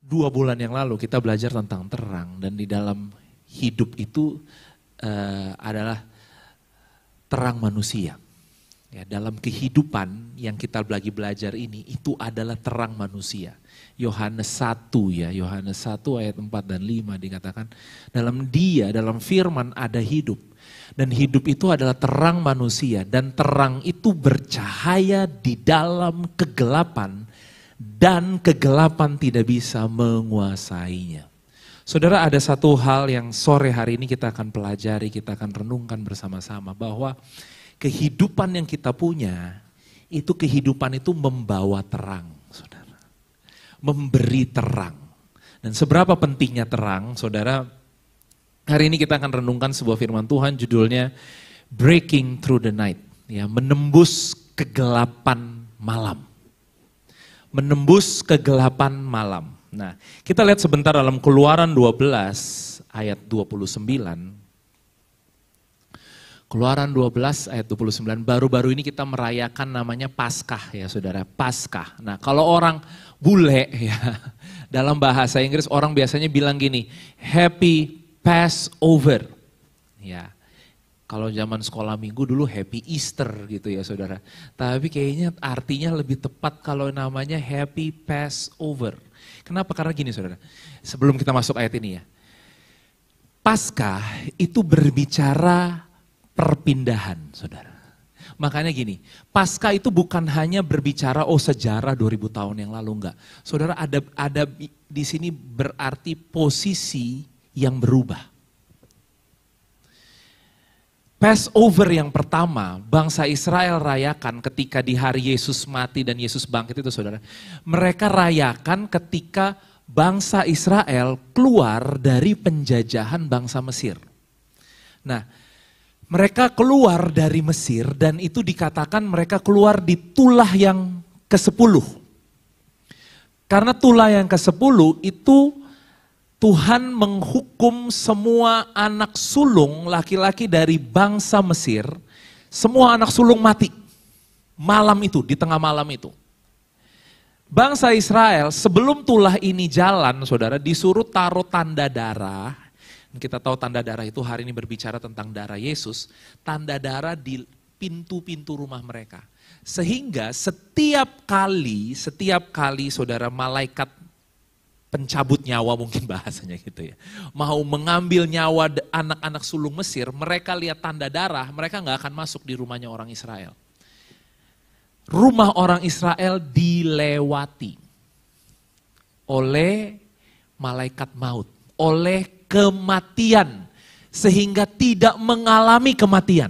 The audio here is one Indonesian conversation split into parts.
2 bulan yang lalu kita belajar tentang terang, dan di dalam hidup itu adalah terang manusia. Ya, dalam kehidupan yang kita lagi belajar ini, itu adalah terang manusia. Yohanes 1 ya, Yohanes 1 ayat 4 dan 5 dikatakan, dalam dia, dalam firman ada hidup. Dan hidup itu adalah terang manusia, dan terang itu bercahaya di dalam kegelapan, dan kegelapan tidak bisa menguasainya. Saudara, ada satu hal yang sore hari ini kita akan pelajari, kita akan renungkan bersama-sama, bahwa kehidupan yang kita punya, itu kehidupan itu membawa terang, saudara. Memberi terang. Dan seberapa pentingnya terang, saudara, hari ini kita akan renungkan sebuah firman Tuhan, judulnya Breaking Through the Night. Ya, menembus kegelapan malam. Menembus kegelapan malam. Nah, kita lihat sebentar dalam Keluaran 12 ayat 29. Keluaran 12 ayat 29, baru-baru ini kita merayakan namanya Paskah ya saudara, Paskah. Nah kalau orang bule ya, dalam bahasa Inggris orang biasanya bilang gini, Happy Passover. Ya, kalau zaman sekolah minggu dulu Happy Easter gitu ya saudara. Tapi kayaknya artinya lebih tepat kalau namanya Happy Passover. Kenapa? Karena gini saudara, sebelum kita masuk ayat ini ya. Paskah itu berbicara perpindahan, saudara. Makanya gini, Paskah itu bukan hanya berbicara sejarah 2000 tahun yang lalu, enggak. Saudara, ada di sini berarti posisi yang berubah. Passover yang pertama, bangsa Israel rayakan ketika di hari Yesus mati dan Yesus bangkit itu, saudara. Mereka rayakan ketika bangsa Israel keluar dari penjajahan bangsa Mesir. Nah, mereka keluar dari Mesir dan itu dikatakan mereka keluar di tulah yang ke-10. Karena tulah yang ke-10 itu Tuhan menghukum semua anak sulung laki-laki dari bangsa Mesir. Semua anak sulung mati. Malam itu, di tengah malam itu. Bangsa Israel sebelum tulah ini jalan, saudara, disuruh taruh tanda darah. Kita tahu tanda darah itu hari ini berbicara tentang darah Yesus. Tanda darah di pintu-pintu rumah mereka. Sehingga setiap kali saudara malaikat pencabut nyawa mungkin bahasanya gitu ya. Mau mengambil nyawa anak-anak sulung Mesir, mereka lihat tanda darah, mereka gak akan masuk di rumahnya orang Israel. Rumah orang Israel dilewati oleh malaikat maut, oleh kematian, sehingga tidak mengalami kematian.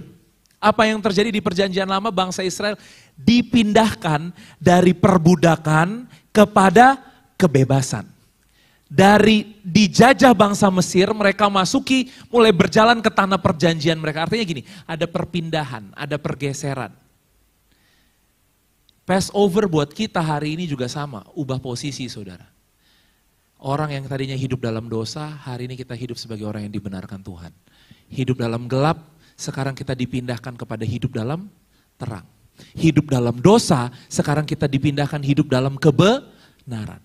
Apa yang terjadi di perjanjian lama, bangsa Israel dipindahkan dari perbudakan kepada kebebasan. Dari dijajah bangsa Mesir, mereka masuki, mulai berjalan ke tanah perjanjian mereka. Artinya gini, ada perpindahan, ada pergeseran. Passover buat kita hari ini juga sama, ubah posisi saudara. Orang yang tadinya hidup dalam dosa, hari ini kita hidup sebagai orang yang dibenarkan Tuhan. Hidup dalam gelap, sekarang kita dipindahkan kepada hidup dalam terang. Hidup dalam dosa, sekarang kita dipindahkan hidup dalam kebenaran.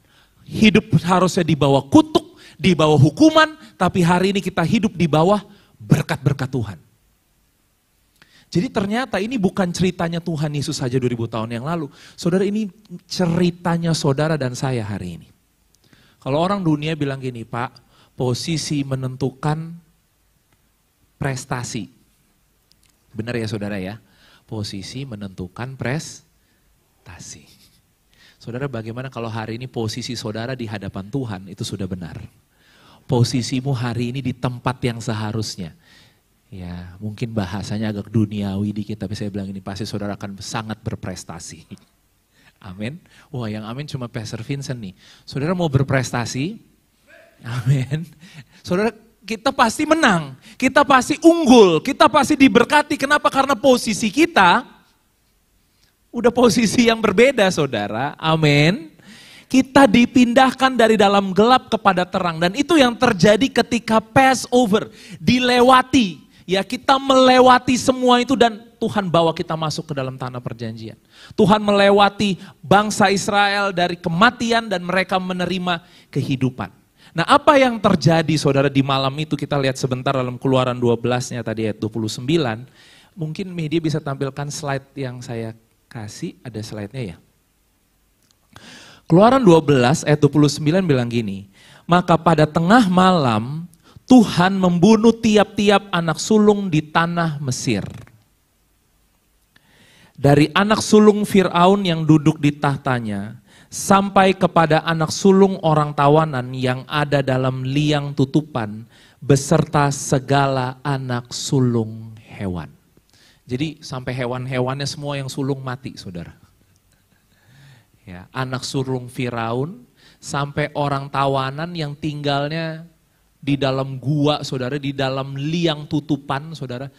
Hidup harusnya di bawah kutuk, di bawah hukuman, tapi hari ini kita hidup di bawah berkat-berkat Tuhan. Jadi ternyata ini bukan ceritanya Tuhan Yesus saja 2000 tahun yang lalu. Saudara, ini ceritanya saudara dan saya hari ini. Kalau orang dunia bilang gini, Pak, posisi menentukan prestasi. Benar ya saudara ya? Posisi menentukan prestasi. Saudara, bagaimana kalau hari ini posisi saudara di hadapan Tuhan itu sudah benar? Posisimu hari ini di tempat yang seharusnya. Ya, mungkin bahasanya agak duniawi dikit, tapi saya bilang ini pasti saudara akan sangat berprestasi. Amin. Wah, yang amin cuma Pastor Vincent nih. Saudara mau berprestasi? Amin. Saudara, kita pasti menang. Kita pasti unggul. Kita pasti diberkati. Kenapa? Karena posisi kita udah posisi yang berbeda, saudara. Amin. Kita dipindahkan dari dalam gelap kepada terang. Dan itu yang terjadi ketika Passover. Dilewati. Ya, kita melewati semua itu dan Tuhan bawa kita masuk ke dalam tanah perjanjian. Tuhan melewati bangsa Israel dari kematian dan mereka menerima kehidupan. Nah, apa yang terjadi saudara di malam itu, kita lihat sebentar dalam Keluaran 12-nya tadi ayat 29. Mungkin media bisa tampilkan slide yang saya kasih, ada slide-nya ya. Keluaran 12 ayat 29 bilang gini, maka pada tengah malam Tuhan membunuh tiap-tiap anak sulung di tanah Mesir. Dari anak sulung Fir'aun yang duduk di tahtanya, sampai kepada anak sulung orang tawanan yang ada dalam liang tutupan, beserta segala anak sulung hewan. Jadi sampai hewan-hewannya semua yang sulung mati, saudara. Ya, anak sulung Firaun sampai orang tawanan yang tinggalnya di dalam gua, saudara, di dalam liang tutupan, saudara,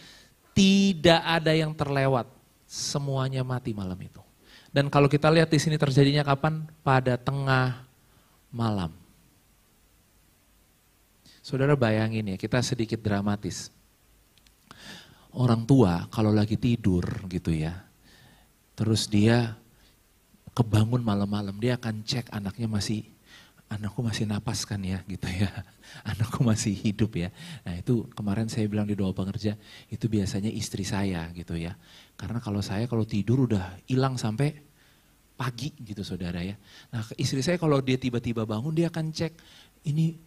tidak ada yang terlewat, semuanya mati malam itu. Dan kalau kita lihat di sini terjadinya kapan? Pada tengah malam. Saudara bayangin ya, kita sedikit dramatis. Orang tua kalau lagi tidur gitu ya, terus dia kebangun malam-malam, dia akan cek anaknya anakku masih napas kan ya gitu ya, anakku masih hidup ya. Nah itu kemarin saya bilang di doa pengerja, itu biasanya istri saya gitu ya. Karena kalau tidur udah hilang sampai pagi gitu saudara ya. Nah istri saya kalau dia tiba-tiba bangun, dia akan cek ini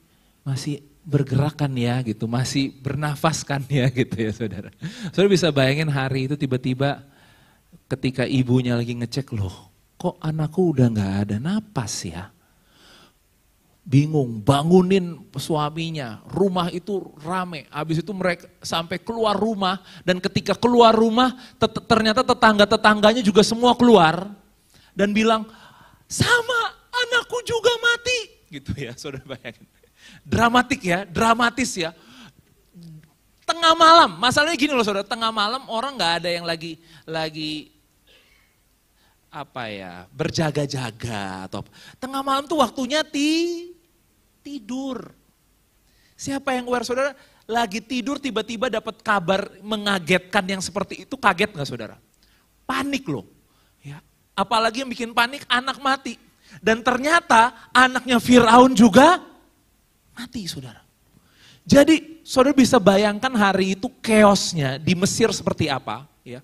masih bergerakan ya gitu, masih bernafas kan ya gitu ya saudara. Saudara bisa bayangin hari itu tiba-tiba ketika ibunya lagi ngecek, loh kok anakku udah gak ada napas ya. Bingung, bangunin suaminya, rumah itu rame, habis itu mereka sampai keluar rumah, dan ketika keluar rumah ternyata tetangga-tetangganya juga semua keluar, dan bilang, sama anakku juga mati, gitu ya saudara bayangin. Dramatik ya, dramatis ya. Tengah malam, masalahnya gini loh saudara, tengah malam orang gak ada yang lagi berjaga-jaga atau apa. Tengah malam tuh waktunya tidur. Siapa yang aware saudara? Lagi tidur tiba-tiba dapat kabar mengagetkan yang seperti itu, kaget gak saudara? Panik loh. Ya. Apalagi yang bikin panik, anak mati. Dan ternyata anaknya Fir'aun juga mati saudara. Jadi saudara bisa bayangkan hari itu chaosnya di Mesir seperti apa. Ya.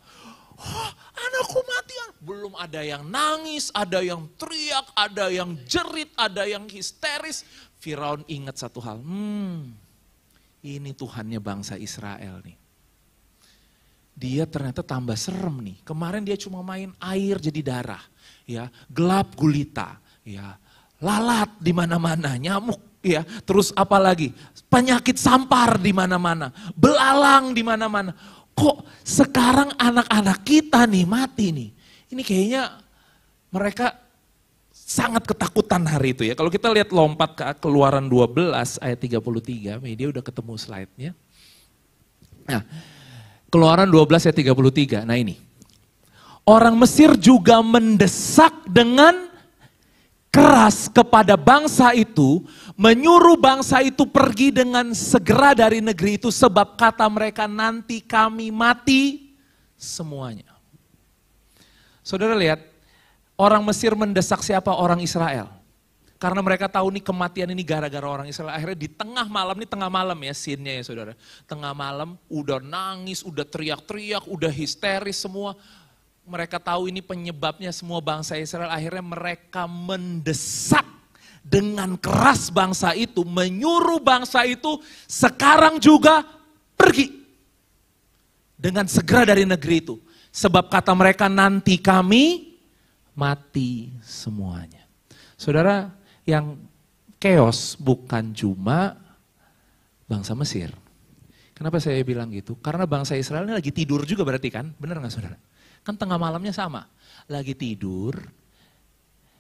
Oh, anakku mati. Belum ada yang nangis, ada yang teriak, ada yang jerit, ada yang histeris. Firaun ingat satu hal, ini Tuhannya bangsa Israel nih. Dia ternyata tambah serem nih. Kemarin dia cuma main air jadi darah, ya, gelap gulita, ya, lalat di mana-mana, nyamuk, ya, terus apa lagi? Penyakit sampar di mana-mana, belalang di mana-mana. Kok sekarang anak-anak kita nih mati nih? Ini kayaknya mereka sangat ketakutan hari itu ya. Kalau kita lihat lompat ke Keluaran 12 ayat 33, media udah ketemu slide-nya. Nah, Keluaran 12 ayat 33, nah ini. Orang Mesir juga mendesak dengan keras kepada bangsa itu, menyuruh bangsa itu pergi dengan segera dari negeri itu, sebab kata mereka nanti kami mati semuanya. Saudara lihat, orang Mesir mendesak siapa? Orang Israel. Karena mereka tahu nih kematian ini gara-gara orang Israel. Akhirnya di tengah malam, ini tengah malam ya scene-nya ya saudara. Tengah malam udah nangis, udah teriak-teriak, udah histeris semua. Mereka tahu ini penyebabnya semua bangsa Israel. Akhirnya mereka mendesak dengan keras bangsa itu. Menyuruh bangsa itu sekarang juga pergi. Dengan segera dari negeri itu. Sebab kata mereka nanti kami mati semuanya. Saudara, yang chaos bukan cuma bangsa Mesir. Kenapa saya bilang gitu? Karena bangsa Israel ini lagi tidur juga berarti kan? Benar gak saudara? Kan tengah malamnya sama. Lagi tidur.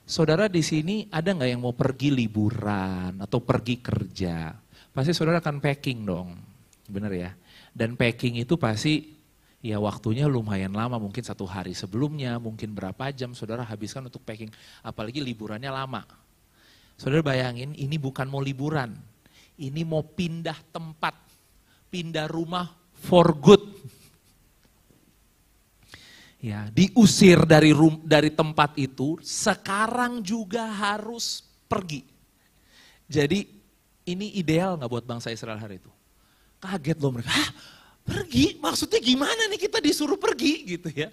Saudara di sini ada gak yang mau pergi liburan atau pergi kerja? Pasti saudara akan packing dong. Benar ya? Dan packing itu pasti ya waktunya lumayan lama, mungkin 1 hari sebelumnya, mungkin berapa jam saudara habiskan untuk packing. Apalagi liburannya lama. Saudara bayangin ini bukan mau liburan, ini mau pindah tempat, pindah rumah for good. ya, diusir dari tempat itu, sekarang juga harus pergi. Jadi ini ideal nggak buat bangsa Israel hari itu? Kaget loh mereka, hah pergi? Maksudnya gimana nih kita disuruh pergi gitu ya.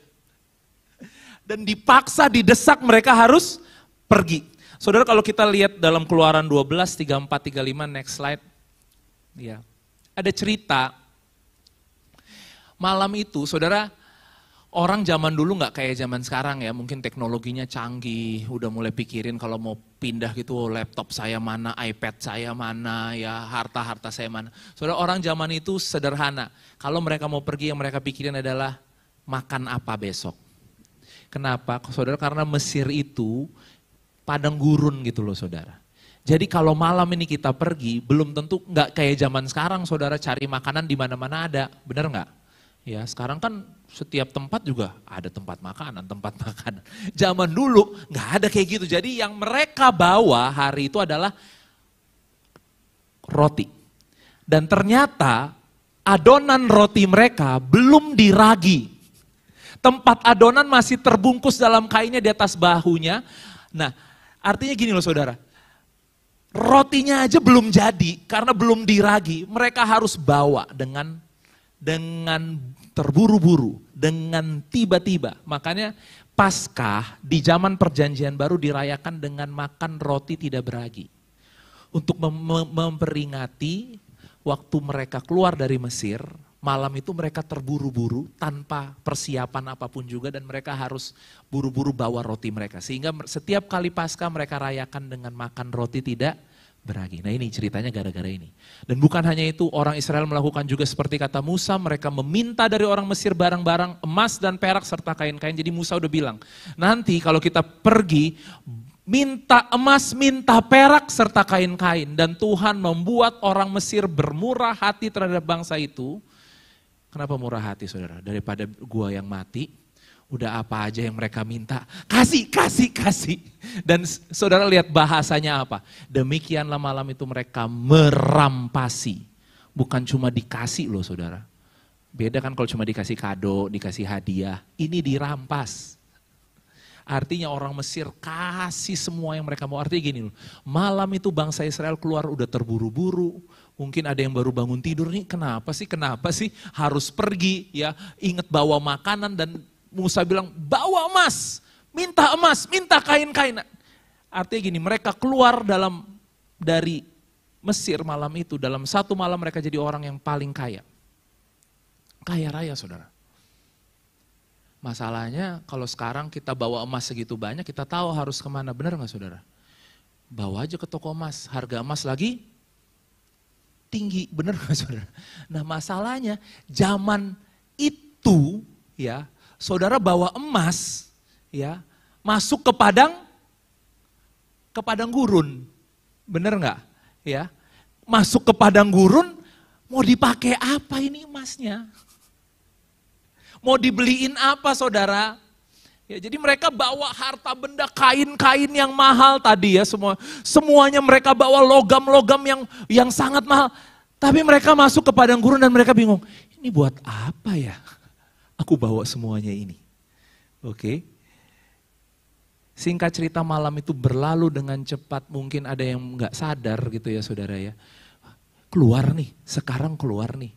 Dan dipaksa, didesak mereka harus pergi. Saudara kalau kita lihat dalam Keluaran 12, 34, 35, next slide. Ya, ada cerita, malam itu saudara, orang zaman dulu nggak kayak zaman sekarang ya, mungkin teknologinya canggih, udah mulai pikirin kalau mau pindah gitu, oh, laptop saya mana, iPad saya mana, ya harta-harta saya mana. Saudara orang zaman itu sederhana, kalau mereka mau pergi yang mereka pikirin adalah makan apa besok. Kenapa? Saudara karena Mesir itu padang gurun gitu loh saudara. Jadi kalau malam ini kita pergi, belum tentu nggak kayak zaman sekarang saudara cari makanan di mana-mana ada, benar nggak? Ya sekarang kan setiap tempat juga ada tempat makanan. Zaman dulu nggak ada kayak gitu. Jadi yang mereka bawa hari itu adalah roti. Dan ternyata adonan roti mereka belum diragi. Tempat adonan masih terbungkus dalam kainnya di atas bahunya. Nah artinya gini loh saudara. Rotinya aja belum jadi karena belum diragi. Mereka harus bawa dengan terburu-buru, dengan tiba-tiba. Makanya Paskah di zaman perjanjian baru dirayakan dengan makan roti tidak beragi. Untuk memperingati waktu mereka keluar dari Mesir, malam itu mereka terburu-buru tanpa persiapan apapun juga dan mereka harus buru-buru bawa roti mereka. Sehingga setiap kali Paskah mereka rayakan dengan makan roti tidak beragi. Nah ini ceritanya gara-gara ini. Dan bukan hanya itu, orang Israel melakukan juga seperti kata Musa, mereka meminta dari orang Mesir barang-barang emas dan perak serta kain-kain. Jadi Musa udah bilang, nanti kalau kita pergi, minta emas, minta perak serta kain-kain. Dan Tuhan membuat orang Mesir bermurah hati terhadap bangsa itu. Kenapa murah hati saudara? Daripada gua yang mati, udah apa aja yang mereka minta, kasih. Dan saudara lihat bahasanya apa? Demikianlah malam itu mereka merampasi. Bukan cuma dikasih loh saudara. Beda kan kalau cuma dikasih kado, dikasih hadiah. Ini dirampas. Artinya orang Mesir kasih semua yang mereka mau. Artinya gini loh, malam itu bangsa Israel keluar udah terburu-buru. Mungkin ada yang baru bangun tidur nih, kenapa sih harus pergi ya. Ingat bawa makanan dan Musa bilang bawa emas, minta kain-kain. Artinya gini, mereka keluar dari Mesir malam itu, dalam satu malam mereka jadi orang yang paling kaya. Kaya raya saudara. Masalahnya kalau sekarang kita bawa emas segitu banyak, kita tahu harus kemana, benar gak saudara? Bawa aja ke toko emas, harga emas lagi tinggi, benar gak saudara? Nah masalahnya zaman itu ya, saudara bawa emas ya, masuk ke padang gurun, benar gak? Ya, masuk ke padang gurun, mau dipakai apa ini emasnya? Mau dibeliin apa saudara? Ya, jadi mereka bawa harta benda, kain-kain yang mahal tadi ya, semuanya mereka bawa logam-logam yang sangat mahal. Tapi mereka masuk ke padang gurun dan mereka bingung, ini buat apa ya? Aku bawa semuanya ini. Oke. Singkat cerita malam itu berlalu dengan cepat, mungkin ada yang nggak sadar gitu ya saudara ya. Sekarang keluar nih.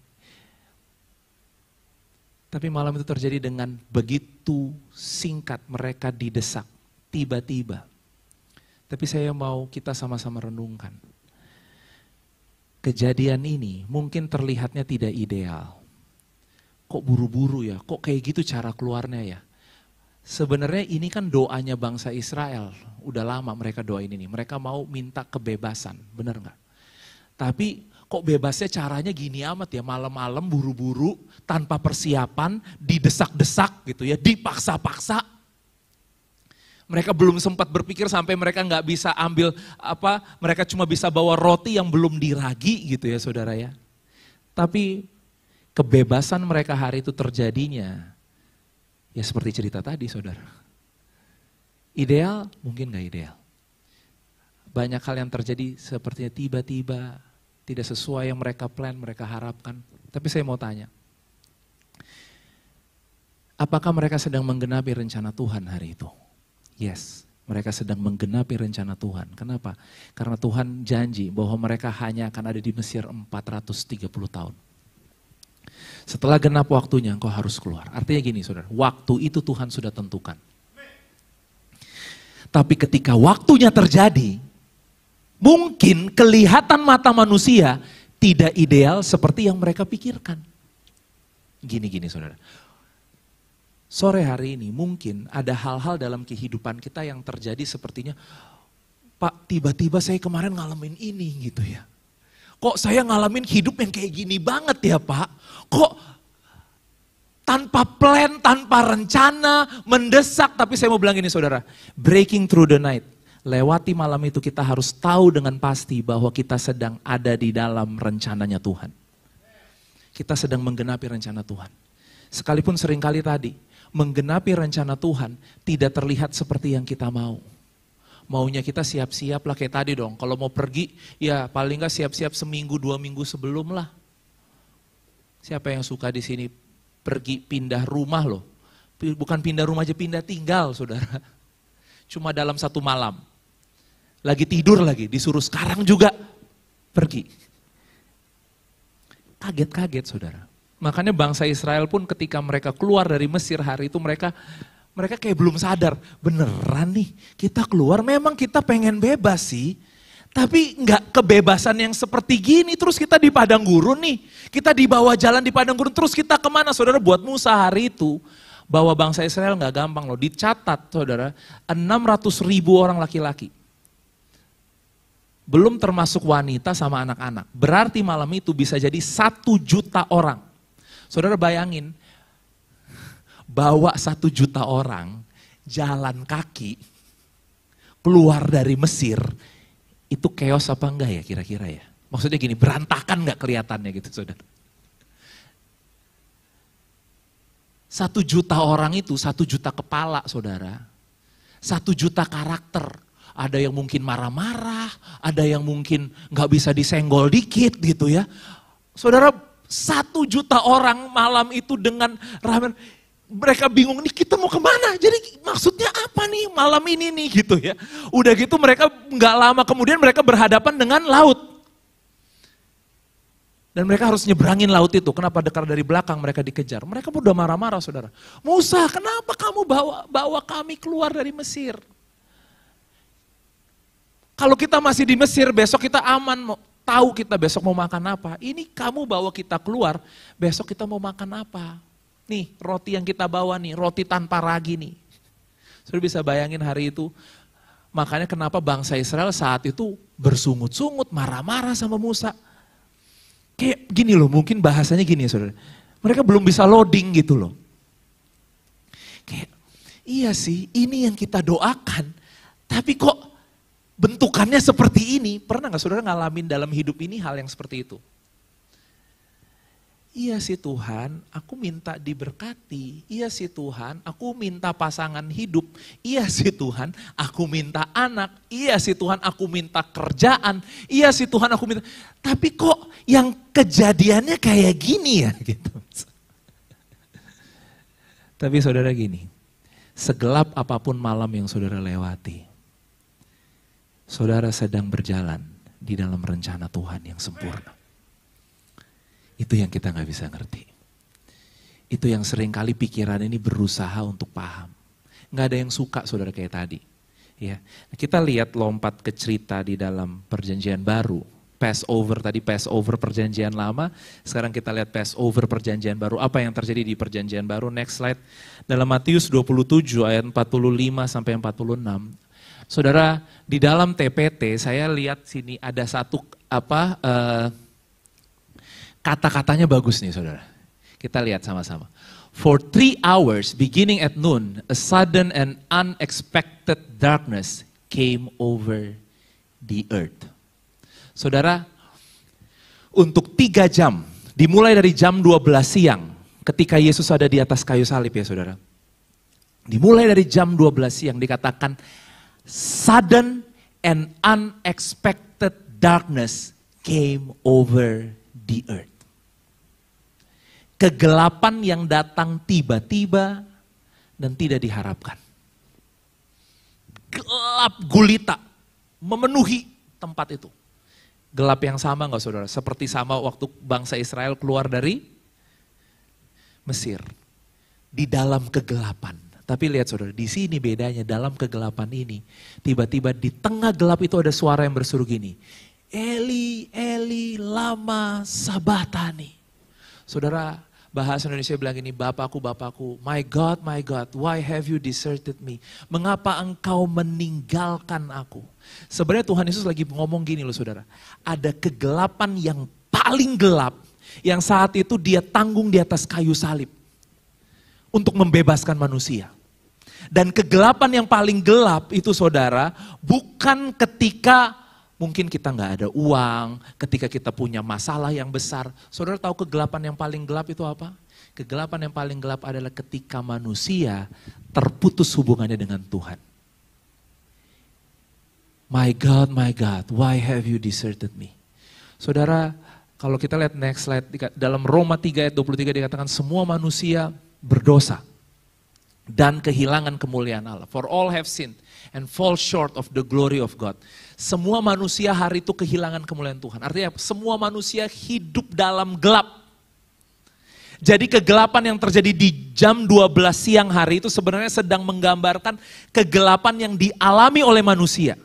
Tapi malam itu terjadi dengan begitu singkat, mereka didesak, tiba-tiba. Tapi saya mau kita sama-sama renungkan. Kejadian ini mungkin terlihatnya tidak ideal. Kok buru-buru ya, kok kayak gitu cara keluarnya ya. Sebenarnya ini kan doanya bangsa Israel, udah lama mereka doain ini. Mereka mau minta kebebasan, benar nggak? Tapi kok bebasnya caranya gini amat ya, malam-malam buru-buru, tanpa persiapan, didesak-desak gitu ya, dipaksa-paksa. Mereka belum sempat berpikir sampai mereka nggak bisa ambil mereka cuma bisa bawa roti yang belum diragi gitu ya saudara ya. Tapi kebebasan mereka hari itu terjadinya, ya seperti cerita tadi saudara. Ideal? Mungkin nggak ideal. Banyak hal yang terjadi sepertinya tiba-tiba, tidak sesuai yang mereka plan, mereka harapkan. Tapi saya mau tanya, Apakah mereka sedang menggenapi rencana Tuhan hari itu? Yes, mereka sedang menggenapi rencana Tuhan. Kenapa? Karena Tuhan janji bahwa mereka hanya akan ada di Mesir 430 tahun. Setelah genap waktunya engkau harus keluar. Artinya gini saudara, waktu itu Tuhan sudah tentukan. Tapi ketika waktunya terjadi, mungkin kelihatan mata manusia tidak ideal seperti yang mereka pikirkan. Gini saudara. Sore hari ini mungkin ada hal-hal dalam kehidupan kita yang terjadi sepertinya, Pak, tiba-tiba saya kemarin ngalamin ini gitu ya. Kok saya ngalamin hidup yang kayak gini banget ya Pak? Kok tanpa plan, tanpa rencana, mendesak. Tapi saya mau bilang ini saudara, breaking through the night. Lewati malam itu kita harus tahu dengan pasti bahwa kita sedang ada di dalam rencananya Tuhan. Kita sedang menggenapi rencana Tuhan. Sekalipun seringkali tadi, menggenapi rencana Tuhan tidak terlihat seperti yang kita mau. Maunya kita siap-siap lah kayak tadi dong. Kalau mau pergi, ya paling gak siap-siap seminggu, 2 minggu sebelum lah. Siapa yang suka di sini pergi pindah rumah loh. Bukan pindah rumah aja, pindah tinggal saudara. Cuma dalam 1 malam. Lagi tidur lagi, disuruh sekarang juga pergi. Kaget-kaget saudara. Makanya bangsa Israel pun ketika mereka keluar dari Mesir hari itu mereka kayak belum sadar. Beneran nih kita keluar, memang kita pengen bebas sih. Tapi nggak kebebasan yang seperti gini, terus kita di padang gurun nih. Kita di bawah jalan di padang gurun, terus kita kemana saudara? Buat Musa hari itu, bawa bangsa Israel nggak gampang loh. Dicatat saudara, 600.000 orang laki-laki. Belum termasuk wanita sama anak-anak. Berarti malam itu bisa jadi 1 juta orang. Saudara bayangin, bawa 1 juta orang, jalan kaki, keluar dari Mesir, itu chaos apa enggak ya kira-kira ya? Maksudnya gini, berantakan enggak kelihatannya gitu saudara? 1 juta orang itu 1 juta kepala saudara, 1 juta karakter. Ada yang mungkin marah-marah, ada yang mungkin nggak bisa disenggol dikit gitu ya. Saudara, 1 juta orang malam itu dengan ramen, mereka bingung nih kita mau kemana, jadi maksudnya apa nih malam ini nih gitu ya. Udah gitu mereka nggak lama kemudian mereka berhadapan dengan laut. Dan mereka harus nyebrangin laut itu, kenapa dekat dari belakang mereka dikejar. Mereka udah marah-marah saudara. Musa, kenapa kamu bawa kami keluar dari Mesir? Kalau kita masih di Mesir besok kita aman, tahu kita besok mau makan apa. Ini kamu bawa kita keluar, besok kita mau makan apa. Nih roti yang kita bawa nih, roti tanpa ragi nih. Sudah bisa bayangin hari itu, makanya kenapa bangsa Israel saat itu bersungut-sungut, marah-marah sama Musa. Kayak gini loh, mungkin bahasanya gini ya saudara. Mereka belum bisa loading gitu loh. Kayak, iya sih ini yang kita doakan, tapi kok bentukannya seperti ini. Pernah gak saudara ngalamin dalam hidup ini hal yang seperti itu? Iya sih Tuhan, aku minta diberkati. Iya sih Tuhan, aku minta pasangan hidup. Iya sih Tuhan, aku minta anak. Iya sih Tuhan, aku minta kerjaan. Iya sih Tuhan, aku minta. Tapi kok yang kejadiannya kayak gini ya gitu. Tapi saudara gini, segelap apapun malam yang saudara lewati, saudara sedang berjalan di dalam rencana Tuhan yang sempurna. Itu yang kita gak bisa ngerti. Itu yang seringkali pikiran ini berusaha untuk paham. Gak ada yang suka saudara kayak tadi. Ya, kita lihat lompat ke cerita di dalam perjanjian baru. Passover tadi, Passover perjanjian lama. Sekarang kita lihat Passover perjanjian baru. Apa yang terjadi di perjanjian baru? Next slide. Dalam Matius 27 ayat 45 sampai 46. Saudara, di dalam TPT saya lihat sini ada satu kata-katanya bagus nih saudara. Kita lihat sama-sama. For 3 hours beginning at noon, a sudden and unexpected darkness came over the earth. Saudara, untuk 3 jam, dimulai dari jam 12 siang, ketika Yesus ada di atas kayu salib ya saudara. Dimulai dari jam 12 siang dikatakan, sudden and unexpected darkness came over the earth. Kegelapan yang datang tiba-tiba dan tidak diharapkan. Gelap gulita memenuhi tempat itu. Gelap yang sama enggak saudara? Seperti sama waktu bangsa Israel keluar dari Mesir. Di dalam kegelapan. Tapi lihat saudara, di sini bedanya dalam kegelapan ini. Tiba-tiba di tengah gelap itu ada suara yang berseru gini. Eli, Eli, lama sabatani. Saudara, bahasa Indonesia bilang gini, Bapakku, Bapakku, my God, why have you deserted me? Mengapa engkau meninggalkan aku? Sebenarnya Tuhan Yesus lagi ngomong gini loh saudara. Ada kegelapan yang paling gelap, yang saat itu dia tanggung di atas kayu salib. Untuk membebaskan manusia. Dan kegelapan yang paling gelap itu saudara, bukan ketika mungkin kita nggak ada uang, ketika kita punya masalah yang besar. Saudara tahu kegelapan yang paling gelap itu apa? Kegelapan yang paling gelap adalah ketika manusia terputus hubungannya dengan Tuhan. My God, why have you deserted me? Saudara, kalau kita lihat next slide, dalam Roma 3 ayat 23 dikatakan semua manusia berdosa dan kehilangan kemuliaan Allah. For all have sinned and fall short of the glory of God. Semua manusia hari itu kehilangan kemuliaan Tuhan. Artinya semua manusia hidup dalam gelap. Jadi kegelapan yang terjadi di jam 12 siang hari itu sebenarnya sedang menggambarkan kegelapan yang dialami oleh manusia.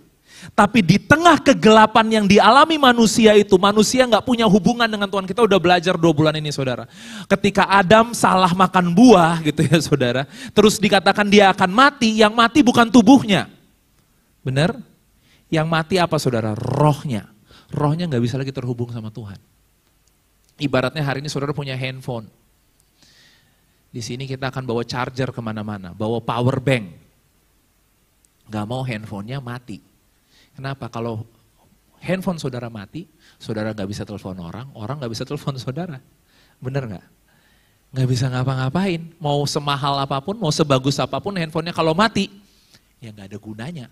Tapi di tengah kegelapan yang dialami manusia itu, manusia nggak punya hubungan dengan Tuhan. Kita udah belajar 2 bulan ini saudara. Ketika Adam salah makan buah gitu ya saudara. Terus dikatakan dia akan mati, yang mati bukan tubuhnya. Benar? Yang mati apa saudara? Rohnya. Rohnya nggak bisa lagi terhubung sama Tuhan. Ibaratnya hari ini saudara punya handphone. Di sini kita akan bawa charger kemana-mana, bawa power bank. Nggak mau handphonenya mati. Kenapa? Kalau handphone saudara mati, saudara gak bisa telepon orang, orang gak bisa telepon saudara. Bener gak? Gak bisa ngapa-ngapain. Mau semahal apapun, mau sebagus apapun handphonenya kalau mati, ya gak ada gunanya.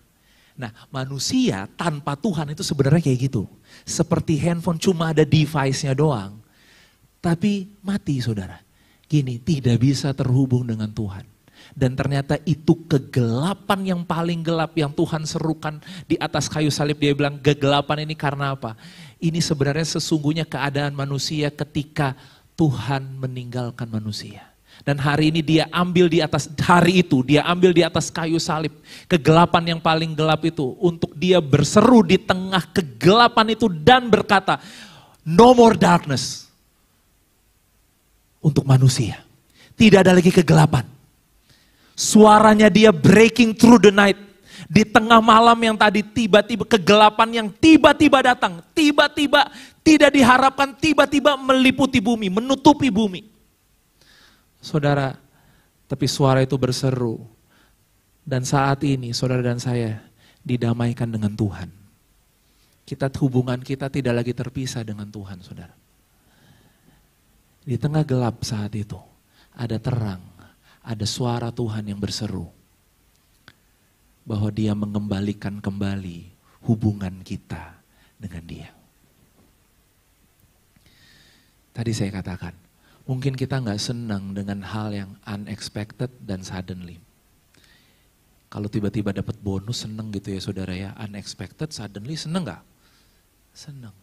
Nah manusia tanpa Tuhan itu sebenarnya kayak gitu. Seperti handphone cuma ada device-nya doang. Tapi mati saudara. Gini, tidak bisa terhubung dengan Tuhan. Dan ternyata itu kegelapan yang paling gelap yang Tuhan serukan di atas kayu salib. Dia bilang kegelapan ini karena apa? Ini sebenarnya sesungguhnya keadaan manusia ketika Tuhan meninggalkan manusia. Dan hari ini dia ambil di atas, hari itu dia ambil di atas kayu salib. Kegelapan yang paling gelap itu untuk dia berseru di tengah kegelapan itu dan berkata, no more darkness. Untuk manusia. Tidak ada lagi kegelapan. Suaranya dia breaking through the night. Di tengah malam yang tadi tiba-tiba kegelapan yang tiba-tiba datang. Tiba-tiba tidak diharapkan, tiba-tiba meliputi bumi, menutupi bumi. Saudara, tapi suara itu berseru. Dan saat ini saudara dan saya didamaikan dengan Tuhan. Hubungan kita tidak lagi terpisah dengan Tuhan saudara. Di tengah gelap saat itu ada terang. Ada suara Tuhan yang berseru bahwa dia mengembalikan kembali hubungan kita dengan dia. Tadi saya katakan, mungkin kita nggak senang dengan hal yang unexpected dan suddenly. Kalau tiba-tiba dapat bonus seneng gitu ya saudara ya, unexpected, suddenly seneng nggak? Seneng.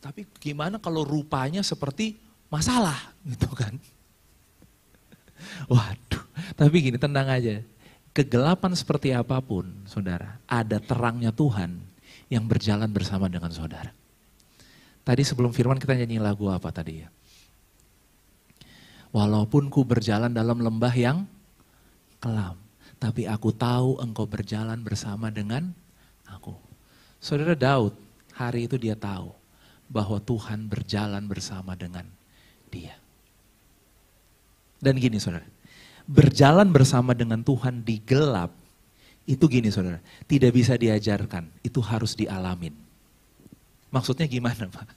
Tapi gimana kalau rupanya seperti masalah gitu kan? Waduh, tapi gini tenang aja. Kegelapan seperti apapun saudara, ada terangnya Tuhan yang berjalan bersama dengan saudara. Tadi sebelum firman kita nyanyi lagu apa tadi ya? Walaupun ku berjalan dalam lembah yang kelam, tapi aku tahu engkau berjalan bersama dengan aku. Saudara Daud, hari itu dia tahu bahwa Tuhan berjalan bersama dengan dia. Dan gini saudara, berjalan bersama dengan Tuhan di gelap, itu gini saudara, tidak bisa diajarkan, itu harus dialamin. Maksudnya gimana Pak?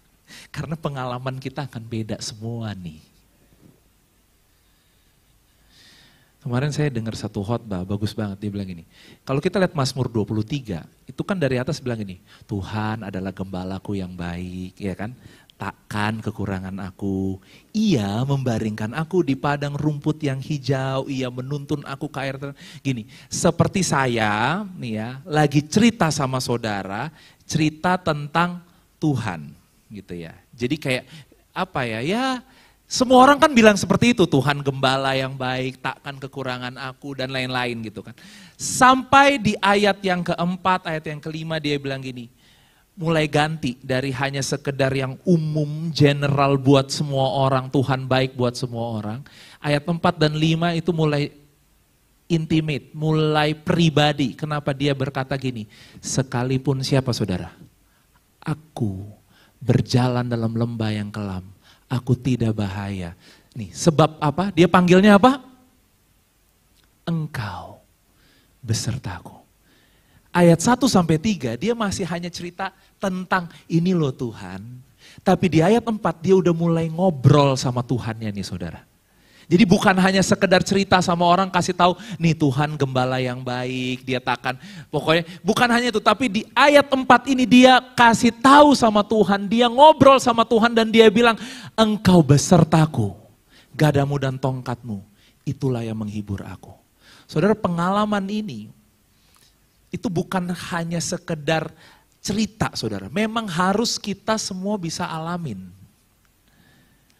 Karena pengalaman kita akan beda semua nih. Kemarin saya dengar satu khotbah, bagus banget, dia bilang gini, kalau kita lihat Mazmur 23, itu kan dari atas bilang gini, Tuhan adalah gembalaku yang baik, ya kan? takkan kekurangan aku. Ia membaringkan aku di padang rumput yang hijau, ia menuntun aku ke air tenang. Gini, seperti saya nih ya, lagi cerita sama saudara, cerita tentang Tuhan gitu ya. Jadi kayak apa ya, ya semua orang kan bilang seperti itu, Tuhan gembala yang baik, takkan kekurangan aku dan lain-lain gitu kan. Sampai di ayat yang keempat, ayat yang kelima dia bilang gini, mulai ganti dari hanya sekedar yang umum, general buat semua orang, Tuhan baik buat semua orang. Ayat 4 dan 5 itu mulai intimate, mulai pribadi. Kenapa dia berkata gini, sekalipun siapa saudara? Aku berjalan dalam lembah yang kelam, aku tidak bahaya. Nih, sebab apa? Dia panggilnya apa? Engkau besertaku. Ayat 1-3 dia masih hanya cerita tentang ini loh Tuhan. Tapi di ayat 4 dia udah mulai ngobrol sama Tuhannya nih saudara. Jadi bukan hanya sekedar cerita sama orang kasih tahu nih Tuhan gembala yang baik, dia takkan. Pokoknya bukan hanya itu, tapi di ayat 4 ini dia kasih tahu sama Tuhan, dia ngobrol sama Tuhan dan dia bilang engkau besertaku, gadamu dan tongkatmu, itulah yang menghibur aku. Saudara, pengalaman ini itu bukan hanya sekedar cerita saudara, memang harus kita semua bisa alamin.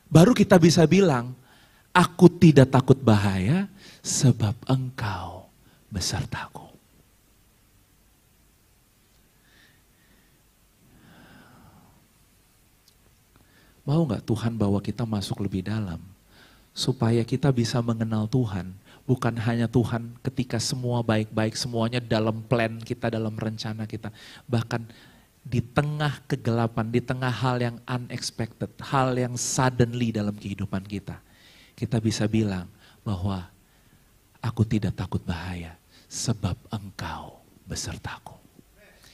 Baru kita bisa bilang, aku tidak takut bahaya sebab engkau besertaku. Mau gak Tuhan bawa kita masuk lebih dalam? Supaya kita bisa mengenal Tuhan. Bukan hanya Tuhan ketika semua baik-baik, semuanya dalam plan kita, dalam rencana kita. Bahkan di tengah kegelapan, di tengah hal yang unexpected, hal yang suddenly dalam kehidupan kita. Kita bisa bilang bahwa aku tidak takut bahaya sebab engkau besertaku.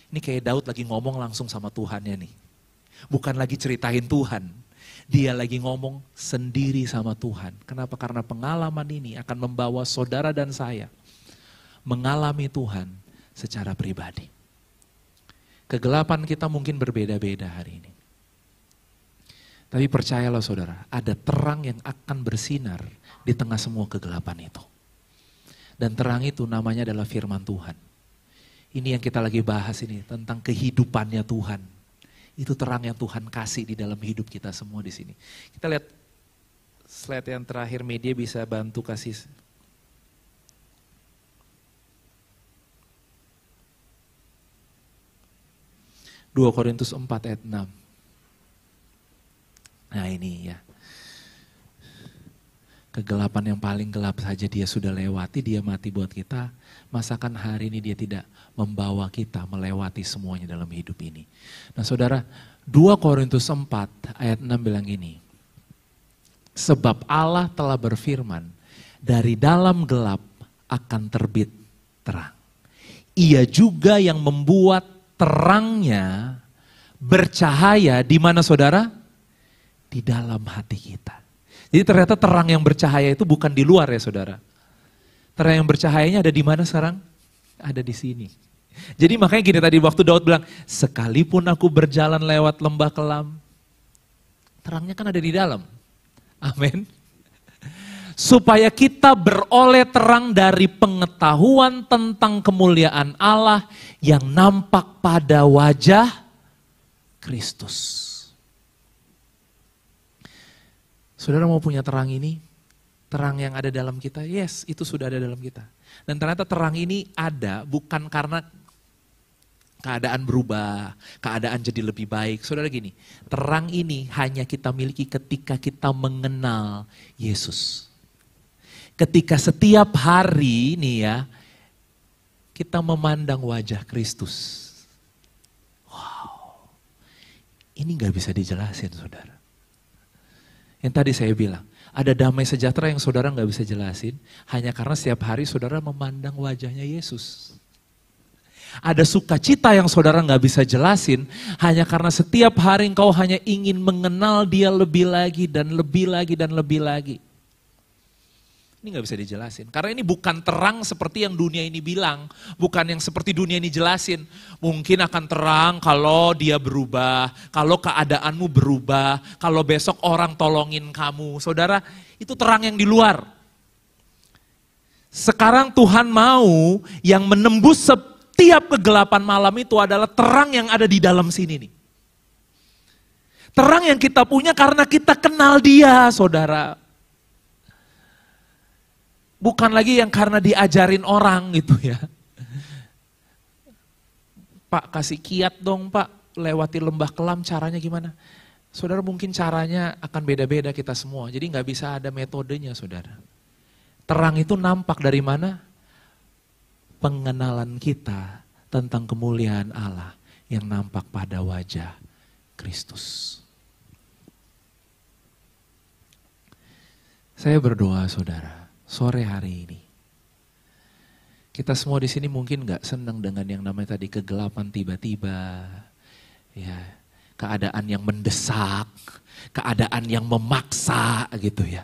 Ini kayak Daud lagi ngomong langsung sama Tuhannya nih. Bukan lagi ceritain Tuhan. Dia lagi ngomong sendiri sama Tuhan. Kenapa? Karena pengalaman ini akan membawa saudara dan saya mengalami Tuhan secara pribadi. Kegelapan kita mungkin berbeda-beda hari ini. Tapi percayalah saudara, ada terang yang akan bersinar di tengah semua kegelapan itu. Dan terang itu namanya adalah firman Tuhan. Ini yang kita lagi bahas ini, tentang kehidupannya Tuhan. Itu terang yang Tuhan kasih di dalam hidup kita semua di sini. Kita lihat slide yang terakhir, media bisa bantu kasih. Dua Korintus 4 ayat 6. Nah ini ya. Kegelapan yang paling gelap saja dia sudah lewati, dia mati buat kita. Masakan hari ini dia tidak membawa kita melewati semuanya dalam hidup ini. Nah saudara, 2 Korintus 4 ayat 6 bilang gini. Sebab Allah telah berfirman, dari dalam gelap akan terbit terang. Ia juga yang membuat terangnya bercahaya di mana saudara? Di dalam hati kita. Jadi ternyata terang yang bercahaya itu bukan di luar ya saudara. Terang yang bercahayanya ada di mana sekarang? Ada di sini. Jadi makanya gini tadi waktu Daud bilang, sekalipun aku berjalan lewat lembah kelam, terangnya kan ada di dalam. Amin. Supaya kita beroleh terang dari pengetahuan tentang kemuliaan Allah yang nampak pada wajah Kristus. Saudara mau punya terang ini, terang yang ada dalam kita, yes itu sudah ada dalam kita. Dan ternyata terang ini ada bukan karena keadaan berubah, keadaan jadi lebih baik. Saudara gini, terang ini hanya kita miliki ketika kita mengenal Yesus. Ketika setiap hari nih ya, kita memandang wajah Kristus. Wow, ini gak bisa dijelasin saudara. Yang tadi saya bilang, ada damai sejahtera yang saudara gak bisa jelasin, hanya karena setiap hari saudara memandang wajahnya Yesus. Ada sukacita yang saudara gak bisa jelasin, hanya karena setiap hari engkau hanya ingin mengenal dia lebih lagi dan lebih lagi dan lebih lagi. Ini nggak bisa dijelasin. Karena ini bukan terang seperti yang dunia ini bilang. Bukan yang seperti dunia ini jelasin. Mungkin akan terang kalau dia berubah. Kalau keadaanmu berubah. Kalau besok orang tolongin kamu. Saudara, itu terang yang di luar. Sekarang Tuhan mau yang menembus setiap kegelapan malam itu adalah terang yang ada di dalam sini nih. Terang yang kita punya karena kita kenal Dia, saudara. Bukan lagi yang karena diajarin orang gitu ya. Pak kasih kiat dong Pak, lewati lembah kelam caranya gimana? Saudara mungkin caranya akan beda-beda kita semua, jadi nggak bisa ada metodenya saudara. Terang itu nampak dari mana? Pengenalan kita tentang kemuliaan Allah yang nampak pada wajah Kristus. Saya berdoa saudara, sore hari ini, kita semua di sini mungkin nggak senang dengan yang namanya tadi kegelapan tiba-tiba, ya keadaan yang mendesak, keadaan yang memaksa gitu ya,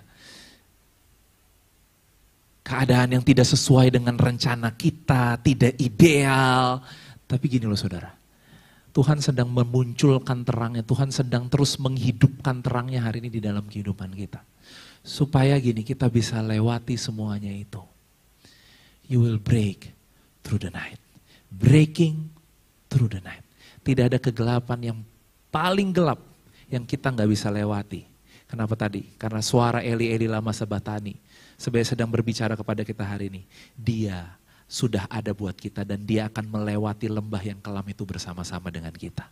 keadaan yang tidak sesuai dengan rencana kita, tidak ideal. Tapi gini loh saudara, Tuhan sedang memunculkan terangnya, Tuhan sedang terus menghidupkan terangnya hari ini di dalam kehidupan kita. Supaya gini, kita bisa lewati semuanya itu. You will break through the night. Breaking through the night. Tidak ada kegelapan yang paling gelap yang kita nggak bisa lewati. Kenapa tadi? Karena suara Eli Eli lama sabatani sebenarnya sedang berbicara kepada kita hari ini. Dia sudah ada buat kita dan dia akan melewati lembah yang kelam itu bersama-sama dengan kita.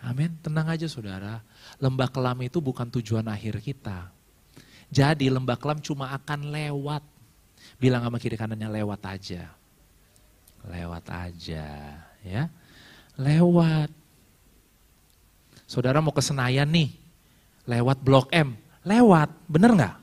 Amin. Tenang aja saudara. Lembah kelam itu bukan tujuan akhir kita. Jadi lembah kelam cuma akan lewat. Bilang sama kiri kanannya lewat aja. Lewat aja ya. Lewat. Saudara mau ke Senayan nih. Lewat Blok M. Lewat, bener gak?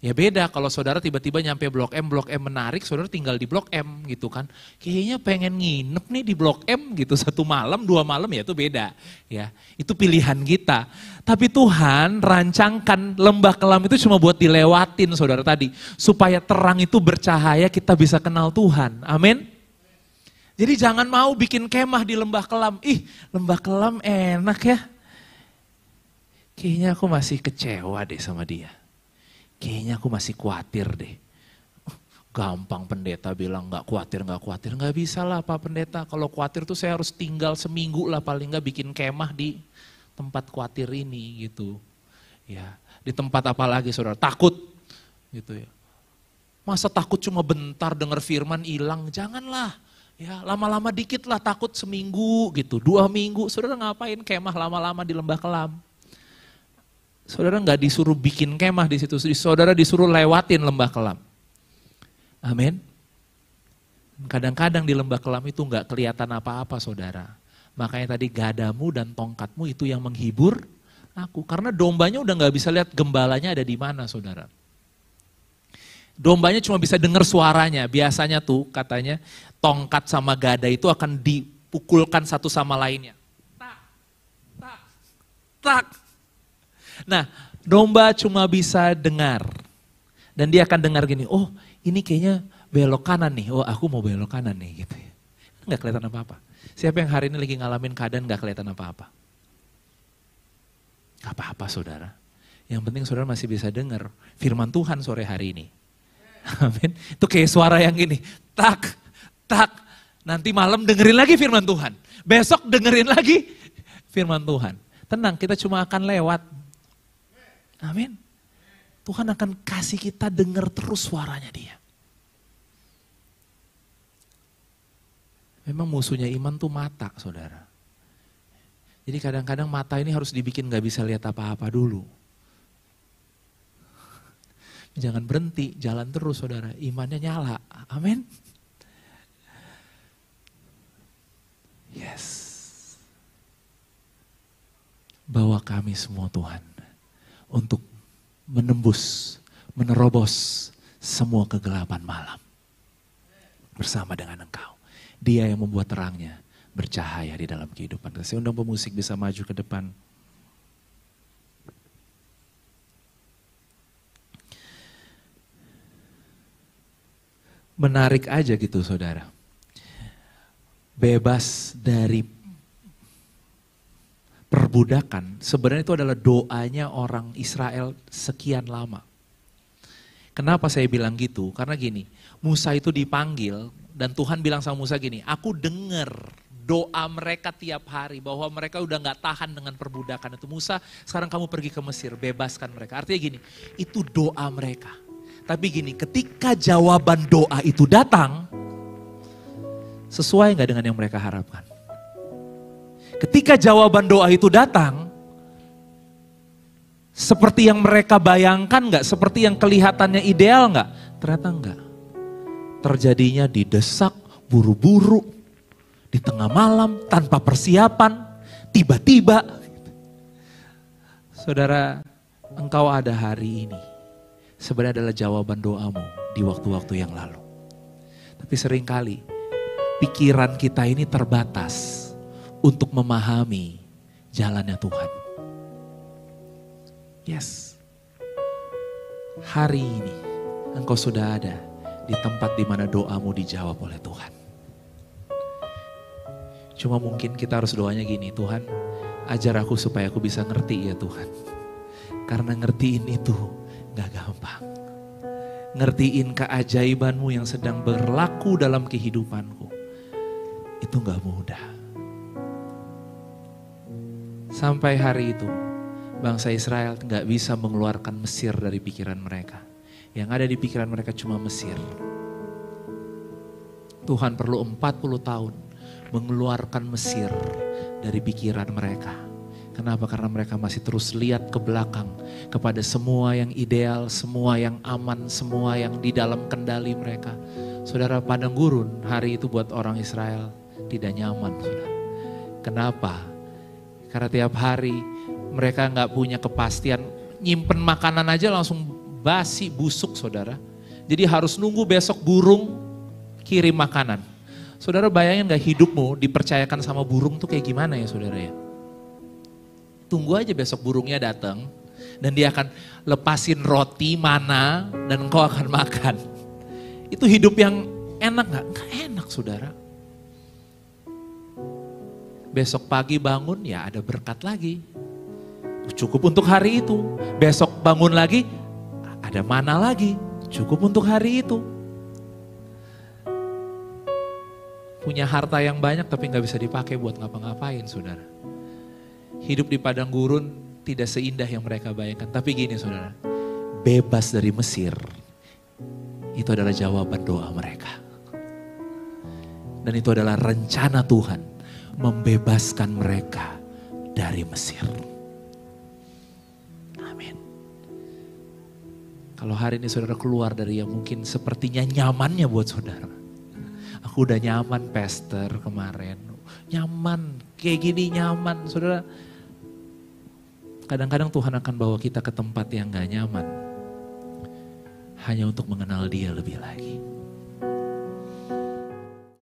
Ya beda kalau saudara tiba-tiba nyampe Blok M menarik, saudara tinggal di Blok M gitu kan. Kayaknya pengen nginep nih di Blok M gitu 1 malam, 2 malam ya itu beda. Ya, itu pilihan kita. Tapi Tuhan rancangkan lembah kelam itu cuma buat dilewatin saudara tadi. Supaya terang itu bercahaya kita bisa kenal Tuhan. Amin. Jadi jangan mau bikin kemah di lembah kelam. Ih, lembah kelam enak ya. Kayaknya aku masih kecewa deh sama dia. Kayaknya aku masih khawatir deh. Gampang pendeta bilang gak khawatir. Gak bisa lah Pak Pendeta. Kalau khawatir tuh saya harus tinggal seminggu lah paling gak bikin kemah di tempat khawatir ini gitu. Ya, di tempat apa lagi saudara? Takut gitu ya. Masa takut cuma bentar dengar firman hilang? Janganlah. Ya, lama-lama dikit lah takut seminggu gitu. 2 minggu. Saudara ngapain kemah lama-lama di lembah kelam? Saudara nggak disuruh bikin kemah di situ, saudara disuruh lewatin lembah kelam. Amin. Kadang-kadang di lembah kelam itu nggak kelihatan apa-apa saudara. Makanya tadi gadamu dan tongkatmu itu yang menghibur aku. Karena dombanya udah nggak bisa lihat gembalanya ada di mana saudara. Dombanya cuma bisa dengar suaranya. Biasanya tuh katanya tongkat sama gada itu akan dipukulkan satu sama lainnya. Tak, tak, tak. Nah, domba cuma bisa dengar. Dan dia akan dengar gini, oh ini kayaknya belok kanan nih, oh aku mau belok kanan nih gitu ya. Nggak kelihatan apa-apa. Siapa yang hari ini lagi ngalamin keadaan nggak kelihatan apa-apa? Nggak apa-apa saudara. Yang penting saudara masih bisa dengar firman Tuhan sore hari ini. Amin. Itu kayak suara yang gini, tak, tak. Nanti malam dengerin lagi firman Tuhan. Besok dengerin lagi firman Tuhan. Tenang, kita cuma akan lewat. Amin. Tuhan akan kasih kita dengar terus suaranya dia. Memang musuhnya iman tuh mata saudara. Jadi kadang-kadang mata ini harus dibikin gak bisa lihat apa-apa dulu. Jangan berhenti, jalan terus saudara. Imannya nyala. Amin. Yes. Bawa kami semua Tuhan. Untuk menembus, menerobos semua kegelapan malam. Bersama dengan Engkau. Dia yang membuat terangnya bercahaya di dalam kehidupan. Saya undang pemusik bisa maju ke depan. Menarik aja gitu saudara. Bebas dari perbudakan, sebenarnya itu adalah doanya orang Israel sekian lama. Kenapa saya bilang gitu? Karena gini, Musa itu dipanggil dan Tuhan bilang sama Musa gini, aku dengar doa mereka tiap hari bahwa mereka udah gak tahan dengan perbudakan itu. Musa, sekarang kamu pergi ke Mesir, bebaskan mereka. Artinya gini, itu doa mereka. Tapi gini, ketika jawaban doa itu datang, sesuai gak dengan yang mereka harapkan? Ketika jawaban doa itu datang, seperti yang mereka bayangkan gak? Seperti yang kelihatannya ideal gak? Ternyata enggak. Terjadinya didesak, buru-buru, di tengah malam, tanpa persiapan, tiba-tiba. Saudara, engkau ada hari ini. Sebenarnya adalah jawaban doamu di waktu-waktu yang lalu. Tapi seringkali pikiran kita ini terbatas untuk memahami jalannya Tuhan. Yes. Hari ini engkau sudah ada di tempat di mana doamu dijawab oleh Tuhan. Cuma mungkin kita harus doanya gini, Tuhan ajar aku supaya aku bisa ngerti ya Tuhan. Karena ngertiin itu gak gampang. Ngertiin keajaibanmu yang sedang berlaku dalam kehidupanku. Itu gak mudah. Sampai hari itu bangsa Israel gak bisa mengeluarkan Mesir dari pikiran mereka. Yang ada di pikiran mereka cuma Mesir. Tuhan perlu 40 tahun mengeluarkan Mesir dari pikiran mereka. Kenapa? Karena mereka masih terus lihat ke belakang kepada semua yang ideal, semua yang aman, semua yang di dalam kendali mereka. Saudara, padang gurun hari itu buat orang Israel tidak nyaman. Saudara. Kenapa? Karena tiap hari mereka nggak punya kepastian, nyimpen makanan aja langsung basi, busuk saudara. Jadi harus nunggu besok burung kirim makanan. Saudara bayangin gak hidupmu dipercayakan sama burung tuh kayak gimana ya saudara ya? Tunggu aja besok burungnya datang dan dia akan lepasin roti mana dan engkau akan makan. Itu hidup yang enak gak? Gak enak saudara. Besok pagi bangun ya ada berkat lagi. Cukup untuk hari itu. Besok bangun lagi ada mana lagi. Cukup untuk hari itu. Punya harta yang banyak tapi gak bisa dipakai buat ngapa-ngapain saudara. Hidup di padang gurun tidak seindah yang mereka bayangkan. Tapi gini saudara, bebas dari Mesir, itu adalah jawaban doa mereka. Dan itu adalah rencana Tuhan, membebaskan mereka dari Mesir. Amin. Kalau hari ini saudara keluar dari yang mungkin sepertinya nyamannya buat saudara. Aku udah nyaman pastor kemarin, nyaman, kayak gini nyaman. Saudara, kadang-kadang Tuhan akan bawa kita ke tempat yang gak nyaman. Hanya untuk mengenal Dia lebih lagi.